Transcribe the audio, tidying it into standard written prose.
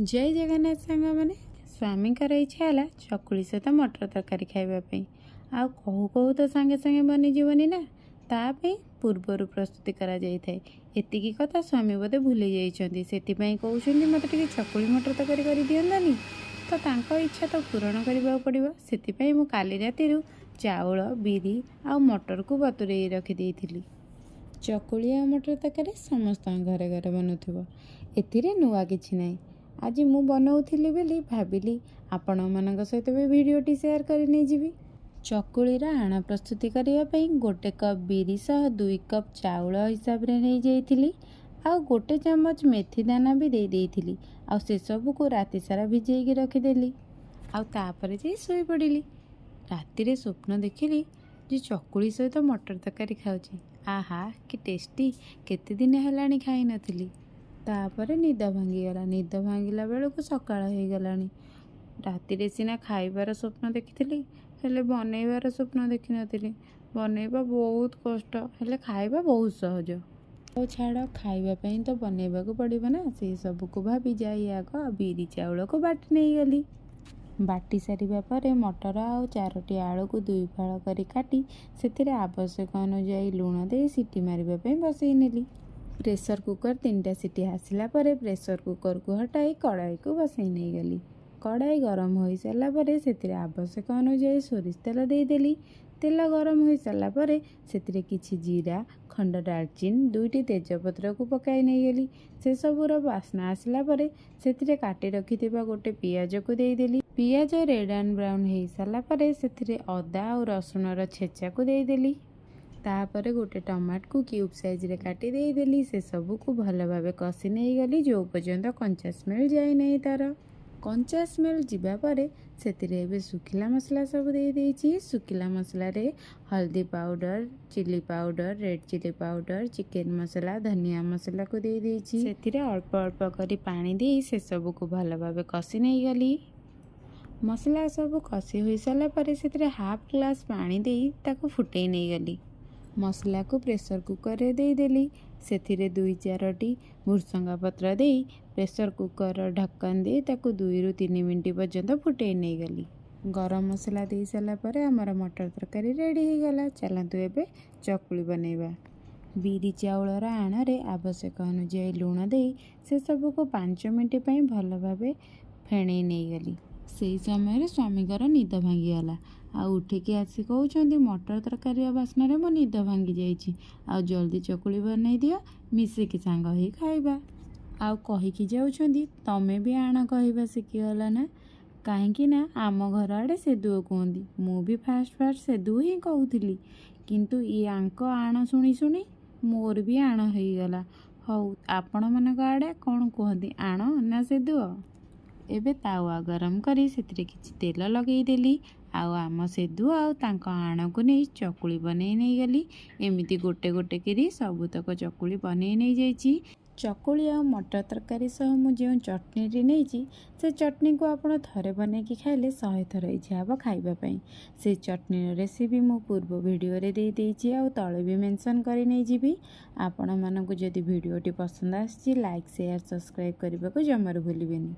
जय जगन्नाथ सांग मैंने स्वामी इच्छा है चकुली सहित मटर तरकारी खावाई आ कहू कहू तो सांगे सांगे बनीजी ना तापाई पूर्वर प्रस्तुति करा एतिकी कथा स्वामी बोधे भूली जाइए से कहते मत चकुली मटर तरकारी कर दिंतानी तो तांको इच्छा तो पूरण करने पड़ो से काली राति चाउल बिरी आ मटर को बतुरे रखिदे चकुली आ मटर तरकारी समस्त घरे घरे बनूव ए नुआ कि ना आज मु बनाऊली बोली भाविली आपण मान सहित भी भिडटी सेयार कर चकुलीर आण प्रस्तुति करने गोटे कप बिरी सह 2 कप चाउल हिसाब रे नहीं जाइथिली आ गोटे चमच मेथी दाना भी दे देइथिली आ से सब को राति सारा भिजेकी रखिदेली आपर जा शोई पड़ी राति रे स्वप्न देखिली जे चकुली सहित मटर तरकारी खाऊची आहा कि टेस्टी केते दिन हेलाणी खाई नथिली तापर निद भांगीगला निद भांगिला बेलू सकाळ हो गलानी राति सीना खाइबार स्वप्न देखी हेले बनइबार स्वप्न देखी नी बनइबा बहुत कष्ट हेले खाइबा बहुत सहज तो छाड़ खाइबापी तो बनइबा को पड़ो ना से सब को भाभी जाई आग बिरी चाउल को बाटी नहीं गली बाटी सारिबा परे मटर आ 4टी आलू को 2 फाड़ कर काटी से आवश्यक अनुजाई लुण दे सीटी मारिबापी बसई नेली प्रेसर कुकर 3टा सीटी आसला परे प्रेसर कुकर को हटाई कड़ाई को बसई नहीं गली कड़ाई गरम हो सारा पर से आवश्यक अनुजाई सोरिष तेल देदेली तेल गरम हो सारा पर से किछि जीरा खंड डालचीन 2टी तेजपत्र को पकाई नहीं गली से सबूर बास्ना आसला पर से काटी रखि गोटे पियाज को देदेली पियाज रेड एंड ब्राउन हो सारा पर से अदा और रसुणर छेचा को देदेली तापर गोटे टमाट को क्यूब साइज रे काटी देदेली से सब को भल भाव कषि नहीं गली जो पर्यंत कंचा स्मेल जाए नहीं तार कंचा स्मेल जीवा परे से सुखिला मसला सब दे देइछि सुखिला मसला रे हल्दी powder chilli powder red chilli powder chicken masala धनिया मसला को दे देइछि सेथिरे अल्प अल्प करी पानी दे से सब को भल भाव कषि नहीं गली मसला सब कषि हो सारा पर से हाफ ग्लास पानी दे ताको फुटई नहीं गली मसला को प्रेसर कुकर रे दे देली सेथिरे 2-4टी भुरसंगा पत्र दे प्रेसर कुकर ढक्कन दे ताको 2 ରୁ 3 मिनट पर्यंत फुटई नहीं गली गरम मसला दे सारा पर आमर मटर तरकारी रेडी हो गला चलतु एबे चकुली बनैबा बिरी चाउलर आण आवश्यक अनुजाई लुण दे से सब को 5 मिनट भल भाव फेणई नहीं गली से समय स्वामीकर निद भांगीगला आ उठिकी आसी कहते मटर तरकारी बास्न मो निद भांगी जाइए आ जल्दी चकुली बनई दियो मिसिकी सांग ही खाइबा आउ कहीकि जाउछंदी तमे भी आण कहवा शिखीगला ना कहीं ना आम घर आड़े सेदुओ कहती मु भी फास्ट सेदु ही कहूली किंतु ये आंक आण शुणी शुणी मोर भी आण हो गला हौ आपण मान आड़े कौन कहती आण ना सेदुओ एबे तावा गरम करी सेतिरे किछि तेल लगेदेली आम सेदु आण को नहीं चकुली बनई नहीं गली एमती गोटे गोटे करी सबुतक चकुली बनई नहीं जाइछि चकुली आ मटर तरकारी सह मु जो चटनी नहीं से चटनी को आप थे बन कि खाइले 100 थर इच्छा हे खाइबापी से चटनी रेसिपी मु पूर्व वीडियो रे दे देइछि आ तले भी मेंशन करी नहीं जीवी आपण मानकु जदि वीडियोटी पसंद आछि लाइक शेयर सब्सक्राइब करने को जमार भूलिबेनी।